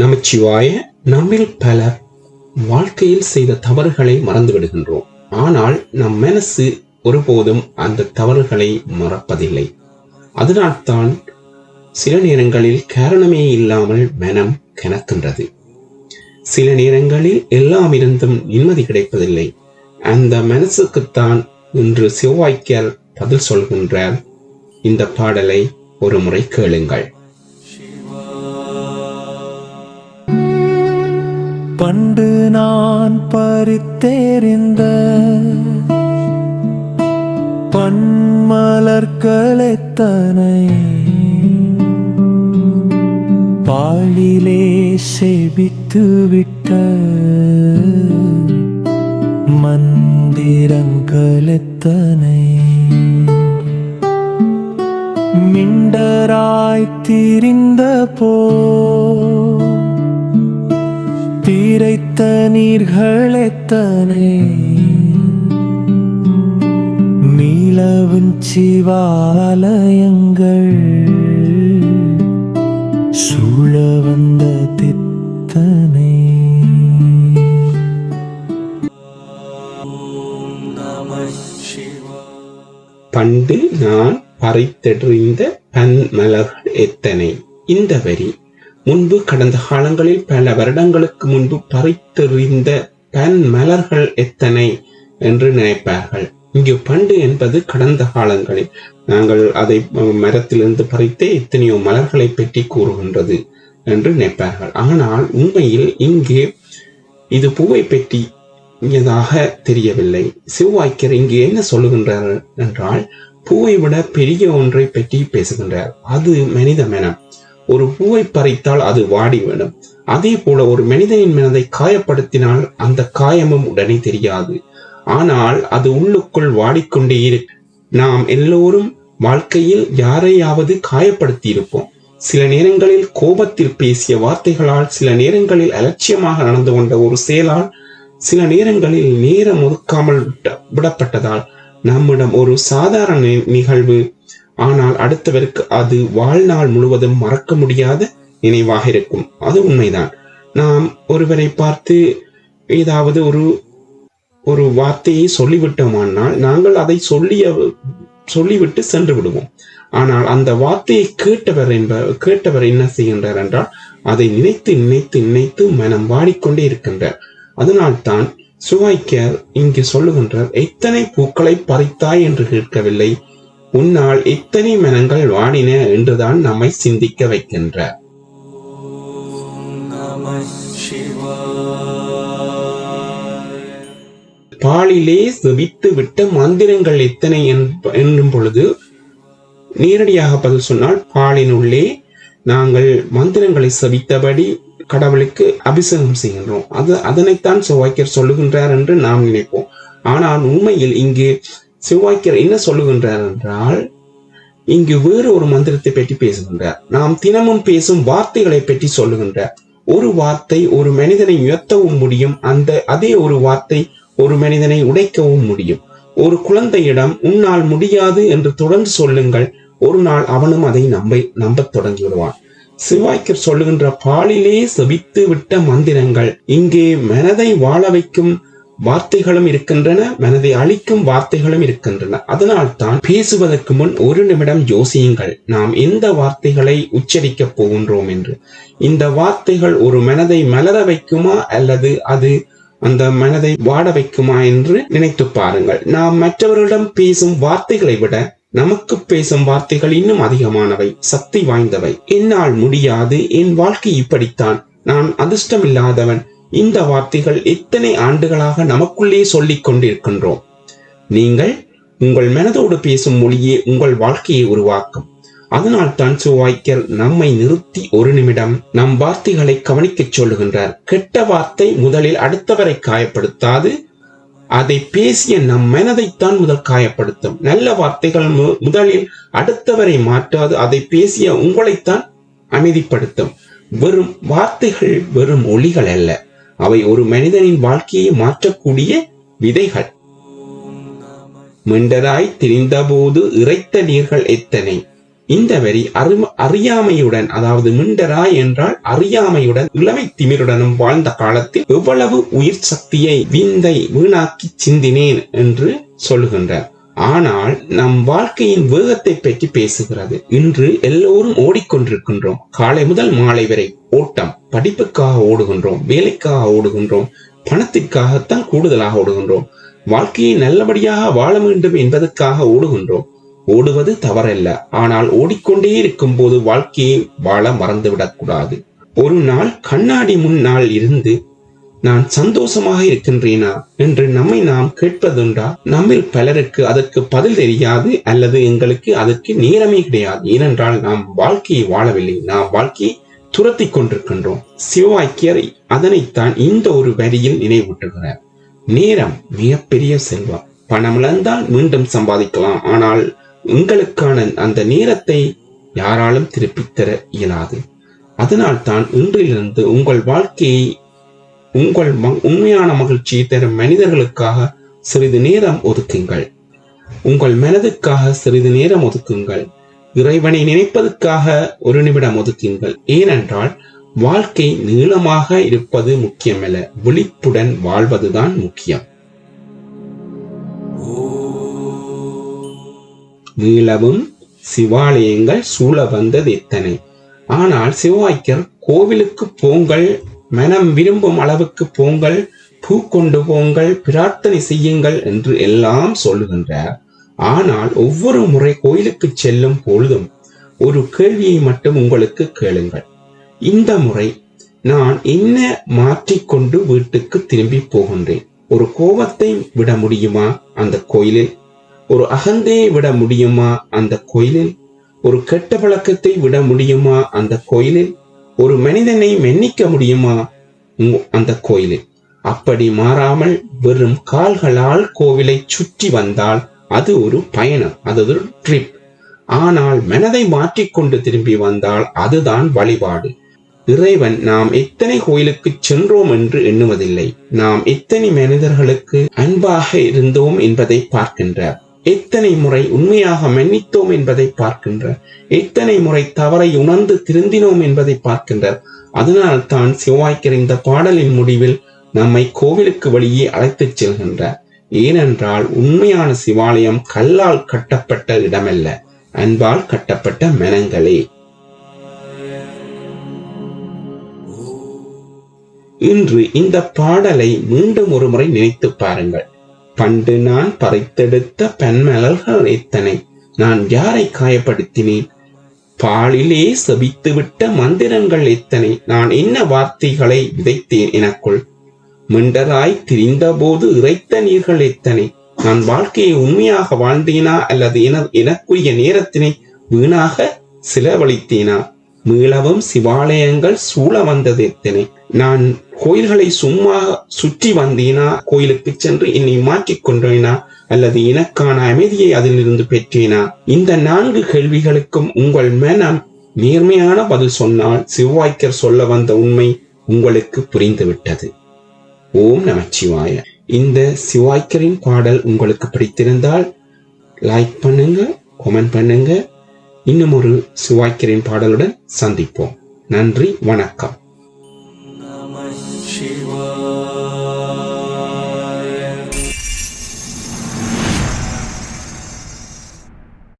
நமச்சிவாய. நம்மில் பலர் வாழ்க்கையில் செய்த தவறுகளை மறந்து விடுகின்றோம். ஆனால் நம் மனசு ஒருபோதும் அந்த தவறுகளை மறப்பதில்லை. அதனால்தான் சில நேரங்களில் காரணமே இல்லாமல் மனம் கனக்கின்றது. சில நேரங்களில் எல்லாம் இருந்தும் நிம்மதி கிடைப்பதில்லை. அந்த மனசுக்குத்தான் இன்று செவ்வாய்க்கால் பதில் சொல்கின்றார். இந்த பாடலை ஒரு முறை கேளுங்கள். பண்டு நான் பறித்தேறிந்த பன்மலர்களெத்தனை பாழிலே செபித்துவிட்ட மந்திரங்களெத்தனை மிண்டராய் திரிந்த போ தீரைத்த நீர்களெத்தனை மீளவும் சிவாலயங்கள் சூழ வந்த தித்தனை. பண்டு நான் பறித்தெறிந்த பன்மலர்கள் எத்தனை. இந்த வரி முன்பு கடந்த காலங்களில் பல வருடங்களுக்கு முன்பு பறித்தெறிந்த பன் மலர்கள் எத்தனை என்று நினைப்பார்கள். இங்கு பண்டு என்பது கடந்த காலங்களில் நாங்கள் அதை மரத்திலிருந்து பறித்தே எத்தனையோ மலர்களை பற்றி கூறுகின்றது என்று நினைப்பார்கள். ஆனால் உண்மையில் இங்கு இது பூவை பற்றி தெரியவில்லை. செவ்வாய்க்கர் இங்கு என்ன சொல்லுகின்றார் என்றால், பூவை விட பெரிய ஒன்றை பற்றி பேசுகின்றார். அது மனித மனம். ஒரு பூவை பறித்தால் அது வாடிவிடும். அதே போல ஒரு மனிதனின் மனதை காயப்படுத்தினால் அந்த காயமும் உடனே தெரியாது. ஆனால் அது உள்ளுக்குள் வாடிக்கொண்டே இருக்கு. நாம் எல்லோரும் வாழ்க்கையில் யாரையாவது காயப்படுத்தி இருப்போம். சில நேரங்களில் கோபத்தில் பேசிய வார்த்தைகளால், சில நேரங்களில் அலட்சியமாக நடந்து கொண்ட ஒரு செயலால், சில நேரங்களில் நேரம் ஒதுக்காமல் விடப்பட்டதால் நம்மிடம் ஒரு சாதாரண நிகழ்வு, ஆனால் அடுத்தவருக்கு அது வாழ்நாள் முழுவதும் மறக்க முடியாத நினைவாக இருக்கும். அது உண்மைதான். நாம் ஒருவரை பார்த்து ஏதாவது ஒரு வார்த்தையை சொல்லிவிட்டோமானால் நாங்கள் அதை சொல்லிவிட்டு சென்று விடுவோம். ஆனால் அந்த வார்த்தையை கேட்டவர் என்ன செய்கின்றார் என்றால், அதை நினைத்து நினைத்து நினைத்து மனம் வாடிக்கொண்டே இருக்கின்றார். அதனால்தான் செவ்வாய்க்கர் இங்கு சொல்லுகின்றார், எத்தனை பூக்களை பறித்தாய் என்று கேட்கவில்லை, உன்னால் எத்தனை மனங்கள் வாடின என்றுதான் நம்மை சிந்திக்க வைக்கின்றார். பாலிலே செபித்து விட்ட மந்திரங்கள் எத்தனை என்னும் பொழுது நேரடியாக பதில் சொன்னால், பாலினுள்ளே நாங்கள் மந்திரங்களை செபித்தபடி கடவுளுக்கு அபிஷேகம் செய்கின்றோம். அதனைத்தான் செவ்வாய்க்கர் சொல்லுகின்றார் என்று நாம் நினைப்போம். ஆனால் உண்மையில் இங்கு செவ்வாய்க்கர் என்ன சொல்லுகின்றார் என்றால், இங்கு வேறு ஒரு மந்திரத்தை பற்றி பேசுகின்றார். நாம் தினமும் பேசும் வார்த்தைகளை பற்றி சொல்லுகின்றார். ஒரு வார்த்தை ஒரு மனிதனை உயர்த்தவும் முடியும். அதே ஒரு வார்த்தை ஒரு மனிதனை உடைக்கவும் முடியும். ஒரு குழந்தையிடம் உன்னால் முடியாது என்று தொடர்ந்து சொல்லுங்கள், ஒரு நாள் அவனும் அதை நம்பத் தொடங்கி விடுவான். செவ்வாய்க்கர் சொல்லுகின்ற பாலிலே செபித்து விட்ட மந்திரங்கள், இங்கே மனதை வாழ வைக்கும் வார்த்தைகளும் இருக்கின்றன, மனதை அழிக்கும் வார்த்தைகளும் இருக்கின்றன. அதனால்தான் பேசுவதற்கு முன் ஒரு நிமிடம் யோசியுங்கள், நாம் எந்த வார்த்தைகளை உச்சரிக்க போகின்றோம் என்று. இந்த வார்த்தைகள் ஒரு மனதை மலர வைக்குமா அல்லது அது அந்த மனதை வாட வைக்குமா என்று நினைத்து பாருங்கள். நாம் மற்றவர்களிடம் பேசும் வார்த்தைகளை விட நமக்கு பேசும் வார்த்தைகள் இன்னும் அதிகமானவை, சக்தி வாய்ந்தவை. என்னால் முடியாது, என் வாழ்க்கை இப்படித்தான், நான் அதிர்ஷ்டம் இல்லாதவன், இந்த வார்த்தைகள் எத்தனை ஆண்டுகளாக நமக்குள்ளே சொல்லிக் கொண்டிருக்கின்றோம். நீங்கள் உங்கள் மனதோடு பேசும் மொழியே உங்கள் வாழ்க்கையை உருவாக்கும். அதனால்தான் செவ்வாய்க்கர் நம்மை நிறுத்தி ஒரு நிமிடம் நம் வார்த்தைகளை கவனிக்கச் சொல்லுகின்றார். கெட்ட வார்த்தை முதலில் அடுத்தவரை காயப்படுத்தாது, அதை பேசிய நம் மனதைத்தான் முதல் காயப்படுத்தும். நல்ல வார்த்தைகள் முதலில் அடுத்தவரை மாற்றாது, அதை பேசிய உங்களைத்தான் அமைதிப்படுத்தும். வெறும் வார்த்தைகள் வெறும் ஒலிகள் அல்ல, அவை ஒரு மனிதனின் வாழ்க்கையை மாற்றக்கூடிய விதைகள். மிண்டராய் திரிந்த போது இறைத்த நீர்கள் எத்தனை. இந்த வரி அறியாமையுடன், அதாவது மிண்டராய் என்றால் அறியாமையுடன் இளமை திமிருடனும் வாழ்ந்த காலத்தில் எவ்வளவு உயிர் சக்தியை விந்தை வீணாக்கி சிந்தினேன் என்று சொல்லுகின்றார். ஆனால் நம் வாழ்க்கையின் வேகத்தை பற்றி பேசுகிறது. இன்று எல்லோரும் ஓடிக்கொண்டிருக்கின்றோம். காலை முதல் மாலை வரை ஓட்டம். படிப்புக்காக ஓடுகின்றோம், வேலைக்காக ஓடுகின்றோம், பணத்திற்காகத்தான் கூடுதலாக ஓடுகின்றோம். வாழ்க்கையை நல்லபடியாக வாழ வேண்டும் என்பதற்காக ஓடுகின்றோம். ஓடுவது தவறல்ல, ஆனால் ஓடிக்கொண்டே இருக்கும் போது வாழ்க்கையை வாழ மறந்துவிடக் கூடாது. ஒரு நாள் கண்ணாடி முன்னால் இருந்து நான் சந்தோஷமாக இருக்கின்றேனா என்று நம்மை நாம் கேட்பதுண்டா? நம்மில் பலருக்கு அதற்கு பதில் தெரியாது, அல்லது எங்களுக்கு அதற்கு நேரமே கிடையாது. ஏனென்றால் நாம் வாழ்க்கையை வாழவில்லை, நாம் வாழ்க்கையை துரத்தி கொண்டிருக்கின்றோம். சிவவாக்கியர் அதனைத்தான் இந்த ஒரு வரியில் நினைவூட்டுகிறார். நேரம் மிகப்பெரிய செல்வம். பணம் இழந்தால் மீண்டும் சம்பாதிக்கலாம், ஆனால் உங்களுக்கான அந்த நேரத்தை யாராலும் திருப்பித் தர இயலாது. அதனால் தான் இன்றிலிருந்து உங்கள் வாழ்க்கையை, உங்கள் உண்மையான மகிழ்ச்சியை தரும் மனிதர்களுக்காக சிறிது நேரம் ஒதுக்குங்கள். உங்கள் மனதுக்காக சிறிது நேரம் ஒதுக்குங்கள். இறைவனை நினைப்பதற்காக ஒரு நிமிடம் ஒதுக்குங்கள். ஏனென்றால் வாழ்க்கை நீளமாக இருப்பது முக்கியமல்ல, விழிப்புடன் வாழ்வதுதான் முக்கியம். நீளவும் சிவாலயங்கள் சூழ வந்தது எத்தனை. ஆனால் சிவவாக்கியர் கோவிலுக்கு போங்கள், மனம் விரும்பும் அளவுக்கு போங்கள், பூ கொண்டு போங்கள், பிரார்த்தனை செய்யுங்கள் என்று எல்லாம் சொல்லுகின்றார். ஆனால் ஒவ்வொரு முறை கோயிலுக்கு செல்லும் பொழுதும் ஒரு கேள்வியை மட்டும் உங்களுக்கு கேளுங்கள். இந்த முறை நான் என்ன மாற்றிக்கொண்டு வீட்டுக்கு திரும்பி போகின்றேன்? ஒரு கோபத்தை விட முடியுமா அந்த கோயிலில்? ஒரு அகந்தையை விட முடியுமா அந்த கோயிலில்? ஒரு கெட்ட பழக்கத்தை விட முடியுமா அந்த கோயிலில்? ஒரு மனிதனை மன்னிக்க முடியுமா அந்த கோயிலில்? அப்படி மாறாமல் வெறும் கால்களால் கோவிலை சுற்றி வந்தால் அது ஒரு பயணம், அது ஒரு ட்ரிப். ஆனால் மனதை மாற்றிக்கொண்டு திரும்பி வந்தால் அதுதான் வழிபாடு. இறைவன் நாம் எத்தனை கோயிலுக்கு சென்றோம் என்று எண்ணுவதில்லை, நாம் எத்தனை மனிதர்களுக்கு அன்பாக இருந்தோம் என்பதை பார்க்கின்றார். எத்தனை முறை உண்மையாக மன்னித்தோம் என்பதை பார்க்கின்றார். எத்தனை முறை தவறை உணர்ந்து திருந்தினோம் என்பதை பார்க்கின்றார். அதனால் தான் சிவவாக்கியர் இந்த பாடலின் முடிவில் நம்மை கோவிலுக்கு வழியே அழைத்துச் செல்கின்றார். ஏனென்றால் உண்மையான சிவாலயம் கல்லால் கட்டப்பட்ட இடமல்ல, அன்பால் கட்டப்பட்ட மனங்களே. இன்று இந்த பாடலை மீண்டும் ஒரு முறை நினைத்து பாருங்கள். பண்டு நான் பறித்தெடுத்த பெண்மலர்கள் எத்தனை, நான் யாரை காயப்படுத்தினேன்? பாலிலே செபித்துவிட்ட மந்திரங்கள் எத்தனை, நான் என்ன வார்த்தைகளை விதைத்தேன் எனக்குள்? மிண்டராய் திரிந்த போது இறைத்த நீர்கள் எத்தனை, நான் வாழ்க்கையை உண்மையாக வாழ்ந்தேனா அல்லது எனக்குரிய நேரத்தினை வீணாக செலவழித்தேனா? மீளவும் சிவாலயங்கள் சூழ வந்தது எத்தனை, நான் கோயில்களை சும்மா சுற்றி வந்தேனா? கோயிலுக்கு சென்று என்னை மாற்றிக்கொண்டேனா அல்லது எனக்கான அமைதியை அதிலிருந்து பெற்றேனா? இந்த 4 கேள்விகளுக்கும் உங்கள் மனம் நேர்மையான பதில் சொன்னால் சிவவாக்கியர் சொல்ல வந்த உண்மை உங்களுக்கு புரிந்துவிட்டது. ஓம் நமச்சிவாய. இந்த சிவவாக்கியரின் பாடல் உங்களுக்கு பிடித்திருந்தால் லைக் பண்ணுங்க, கமெண்ட் பண்ணுங்க. இன்னும் ஒரு சிவவாக்கியரின் பாடலுடன் சந்திப்போம். நன்றி, வணக்கம். Shiva.